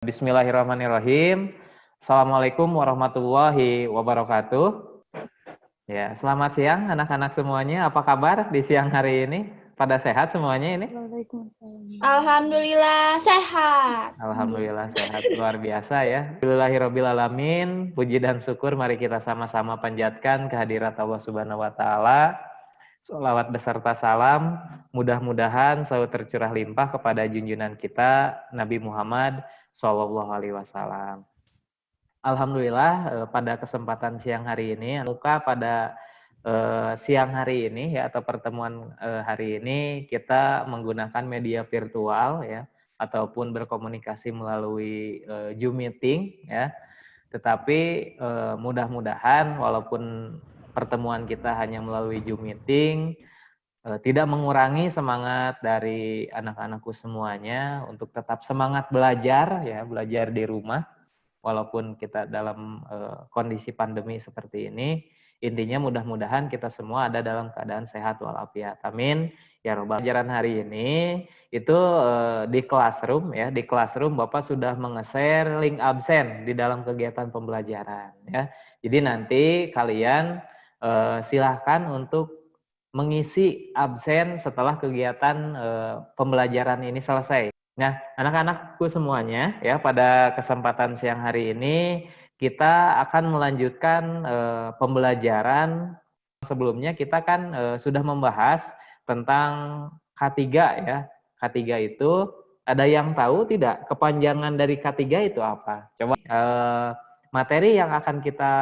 Bismillahirrahmanirrahim. Assalamualaikum warahmatullahi wabarakatuh. Ya, selamat siang anak-anak semuanya. Apa kabar di siang hari ini? Pada sehat semuanya ini? Waalaikumsalam. Alhamdulillah sehat. Alhamdulillah sehat, luar biasa ya. Alhamdulillahirobbilalamin. Puji dan syukur mari kita sama-sama panjatkan kehadirat Allah Subhanahu wa taala. Sholawat beserta salam mudah-mudahan selalu tercurah limpah kepada junjungan kita Nabi Muhammad Shallallahu Alaihi Wasallam. Alhamdulillah pada kesempatan siang hari ini, pada siang hari ini ya atau pertemuan hari ini kita menggunakan media virtual ya ataupun berkomunikasi melalui Zoom meeting ya. Tetapi mudah-mudahan walaupun pertemuan kita hanya melalui Zoom meeting tidak mengurangi semangat dari anak-anakku semuanya untuk tetap semangat belajar ya, belajar di rumah walaupun kita dalam kondisi pandemi seperti ini. Intinya mudah-mudahan kita semua ada dalam keadaan sehat walafiat. Amin. Ya robbal. Pelajaran hari ini itu di Classroom ya, di Classroom Bapak sudah menge-share link absen di dalam kegiatan pembelajaran ya. Jadi nanti kalian silahkan untuk mengisi absen setelah kegiatan pembelajaran ini selesai. Nah, anak-anakku semuanya ya pada kesempatan siang hari ini kita akan melanjutkan pembelajaran. Sebelumnya kita kan sudah membahas tentang K3 ya. K3 itu ada yang tahu tidak kepanjangan dari K3 itu apa? Coba materi yang akan kita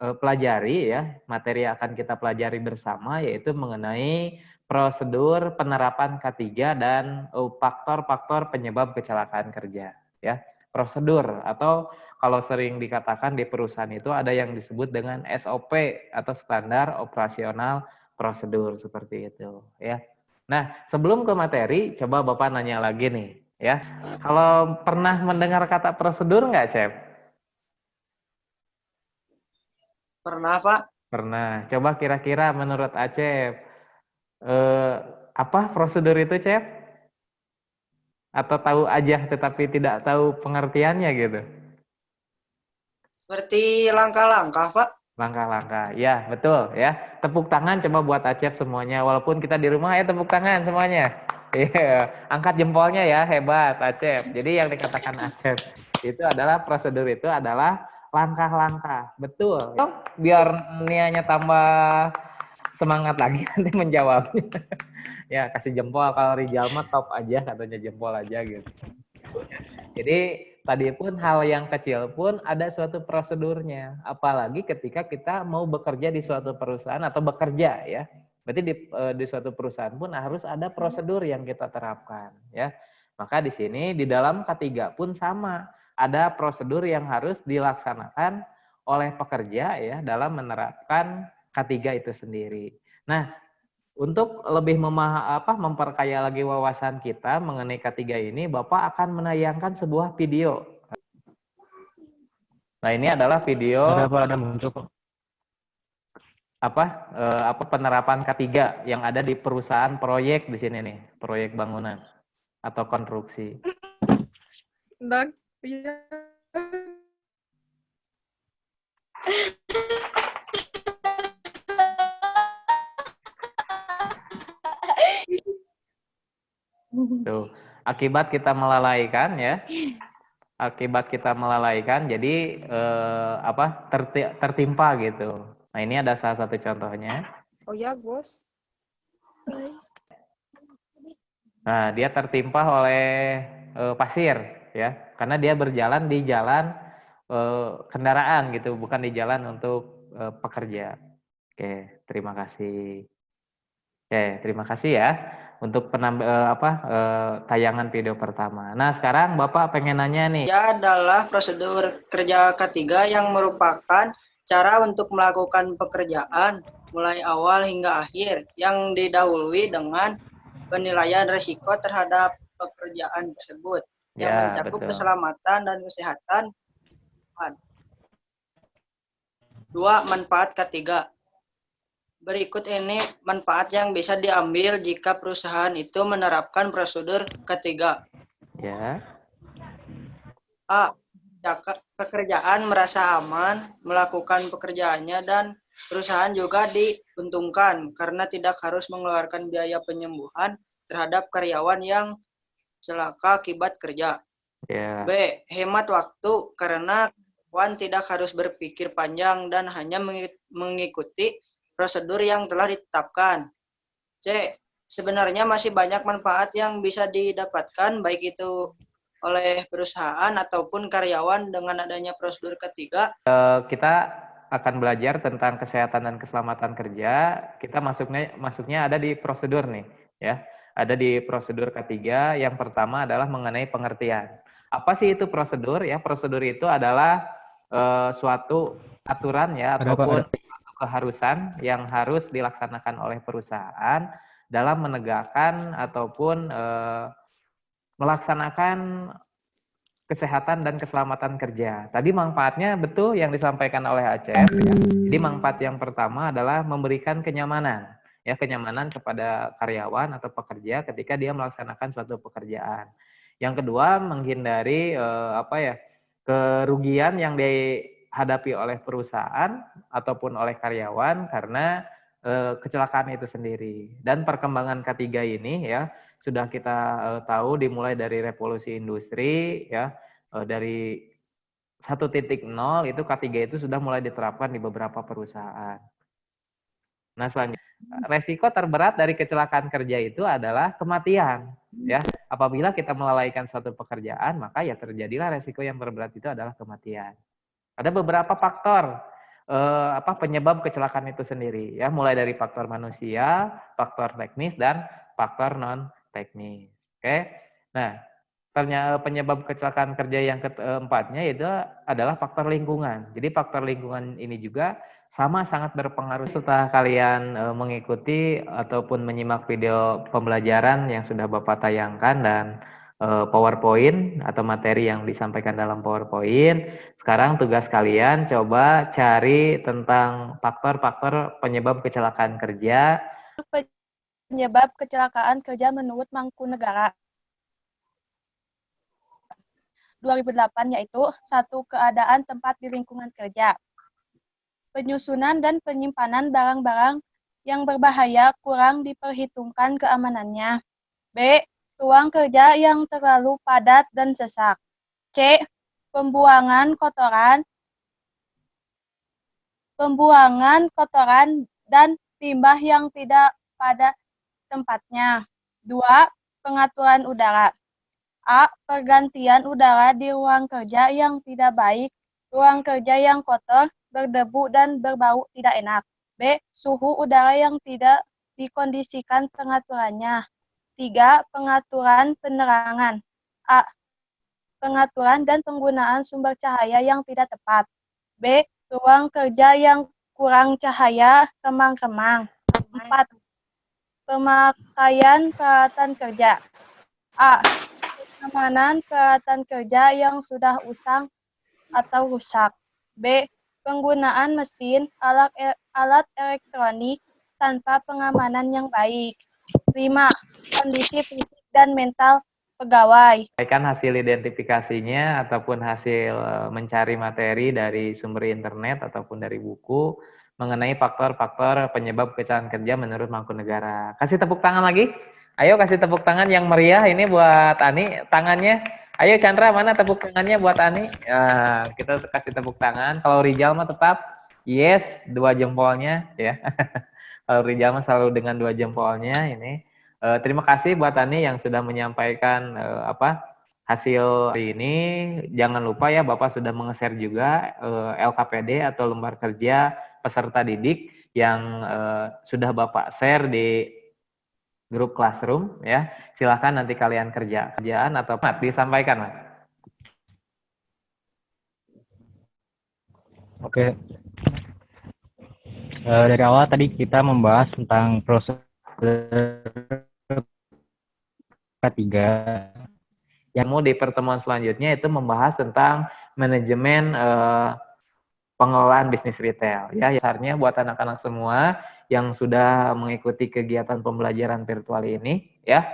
pelajari ya, materi yang akan kita pelajari bersama yaitu mengenai prosedur penerapan K3 dan faktor-faktor penyebab kecelakaan kerja ya. Prosedur atau kalau sering dikatakan di perusahaan itu ada yang disebut dengan SOP atau standar operasional prosedur seperti itu ya. Nah, sebelum ke materi coba Bapak nanya lagi nih ya. Kalau pernah mendengar kata prosedur nggak, Cep? Pernah, Pak? Pernah. Coba kira-kira menurut Acep apa prosedur itu, Cep? Atau tahu aja tetapi tidak tahu pengertiannya gitu? Seperti langkah-langkah, Pak. Langkah-langkah. Ya, betul ya. Tepuk tangan coba buat Acep semuanya. Walaupun kita di rumah ya tepuk tangan semuanya. Iya, angkat jempolnya ya, hebat Acep. Jadi yang dikatakan Acep itu adalah prosedur itu adalah langkah-langkah. Betul. Biar nianya tambah semangat lagi nanti menjawabnya. Ya, kasih jempol. Kalau Rijal mah top aja katanya, jempol aja gitu. Jadi tadi pun hal yang kecil pun ada suatu prosedurnya. Apalagi ketika kita mau bekerja di suatu perusahaan atau bekerja ya. Berarti di suatu perusahaan pun harus ada prosedur yang kita terapkan ya. Maka di sini di dalam K3 pun sama. Ada prosedur yang harus dilaksanakan oleh pekerja ya dalam menerapkan K3 itu sendiri. Nah, untuk lebih memperkaya lagi wawasan kita mengenai K3 ini, Bapak akan menayangkan sebuah video. Nah, ini adalah video penerapan K3 yang ada di perusahaan proyek di sini nih, proyek bangunan atau konstruksi. Tuh, akibat kita melalaikan ya. Akibat kita melalaikan jadi tertimpa gitu. Nah, ini ada salah satu contohnya. Oh ya, Bos. Nah, dia tertimpa oleh pasir ya. Karena dia berjalan di jalan kendaraan gitu, bukan di jalan untuk pekerja. Oke, terima kasih. Oke, terima kasih ya untuk tayangan video pertama. Nah, sekarang Bapak pengen nanya nih. Ya adalah prosedur kerja K3 yang merupakan cara untuk melakukan pekerjaan mulai awal hingga akhir yang didahului dengan penilaian risiko terhadap pekerjaan tersebut yang Ya, mencakup betul. keselamatan dan kesehatan. 2. Manfaat K3. Berikut ini manfaat yang bisa diambil jika perusahaan itu menerapkan prosedur K3. Ya. A. Pekerjaan merasa aman melakukan pekerjaannya dan perusahaan juga diuntungkan karena tidak harus mengeluarkan biaya penyembuhan terhadap karyawan yang celaka akibat kerja. Ya. B. Hemat waktu karena karyawan tidak harus berpikir panjang dan hanya mengikuti prosedur yang telah ditetapkan. C. Sebenarnya masih banyak manfaat yang bisa didapatkan baik itu oleh perusahaan ataupun karyawan dengan adanya prosedur ketiga. Kita akan belajar tentang kesehatan dan keselamatan kerja. Kita masuknya ada di prosedur nih, ya. Ada di prosedur ketiga. Yang pertama adalah mengenai pengertian. Apa sih itu prosedur? Ya, prosedur itu adalah suatu aturan ya ataupun suatu keharusan yang harus dilaksanakan oleh perusahaan dalam menegakkan ataupun melaksanakan kesehatan dan keselamatan kerja. Tadi manfaatnya betul yang disampaikan oleh Acep. Ya. Jadi manfaat yang pertama adalah memberikan kenyamanan, ya kenyamanan kepada karyawan atau pekerja ketika dia melaksanakan suatu pekerjaan. Yang kedua menghindari kerugian yang dihadapi oleh perusahaan ataupun oleh karyawan karena kecelakaan itu sendiri. Dan perkembangan ketiga ini ya sudah kita tahu dimulai dari revolusi industri ya dari 1.0 itu K3 itu sudah mulai diterapkan di beberapa perusahaan. Nah, selanjutnya resiko terberat dari kecelakaan kerja itu adalah kematian ya. Apabila kita melalaikan suatu pekerjaan, maka ya terjadilah resiko yang terberat itu adalah kematian. Ada beberapa faktor penyebab kecelakaan itu sendiri ya, mulai dari faktor manusia, faktor teknis dan faktor non teknis. Oke. Nah, penyebab kecelakaan kerja yang keempatnya itu adalah faktor lingkungan. Jadi faktor lingkungan ini juga sama sangat berpengaruh. Setelah kalian mengikuti ataupun menyimak video pembelajaran yang sudah Bapak tayangkan dan PowerPoint atau materi yang disampaikan dalam PowerPoint, sekarang tugas kalian coba cari tentang faktor-faktor penyebab kecelakaan kerja. Penyebab kecelakaan kerja menurut Mangkunegara 2008 yaitu 1. Keadaan tempat di lingkungan kerja. Penyusunan dan penyimpanan barang-barang yang berbahaya kurang diperhitungkan keamanannya. B. Ruang kerja yang terlalu padat dan sesak. C. Pembuangan kotoran dan limbah yang tidak pada tempatnya. 2. Pengaturan udara. A. Pergantian udara di ruang kerja yang tidak baik, ruang kerja yang kotor, berdebu dan berbau tidak enak. B. Suhu udara yang tidak dikondisikan pengaturannya. 3. Pengaturan penerangan. A. Pengaturan dan penggunaan sumber cahaya yang tidak tepat. B. Ruang kerja yang kurang cahaya, remang-remang. 4. Pemakaian peralatan kerja. A. Keamanan peralatan kerja yang sudah usang atau rusak. B. Penggunaan mesin, alat elektronik tanpa pengamanan yang baik. 5. Kondisi fisik dan mental pegawai. Hasil identifikasinya ataupun hasil mencari materi dari sumber internet ataupun dari buku mengenai faktor-faktor penyebab kecelakaan kerja menurut Mangkunegara. Kasih tepuk tangan lagi. Ayo kasih tepuk tangan yang meriah ini buat Ani tangannya. Ayo Chandra, mana tepuk tangannya buat Ani? Nah, kita kasih tepuk tangan. Kalau Rijal mah tetap yes, 2 jempolnya ya. Kalau Rijal mah selalu dengan 2 jempolnya ini. Terima kasih buat Ani yang sudah menyampaikan hasil hari ini. Jangan lupa ya Bapak sudah menge-share juga LKPD atau lembar kerja peserta didik yang sudah Bapak share di grup Classroom ya. Silahkan nanti kalian kerjaan atau disampaikan Mas. Oke. Dari awal tadi kita membahas tentang proses ketiga. Yang mau di pertemuan selanjutnya itu membahas tentang manajemen pengelolaan bisnis retail. Ya, dasarnya buat anak-anak semua yang sudah mengikuti kegiatan pembelajaran virtual ini, ya,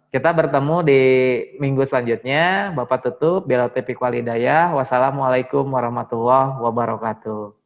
Kita bertemu di minggu selanjutnya. Bapak tutup. Bila taufiq wal hidayah. Wassalamualaikum warahmatullahi wabarakatuh.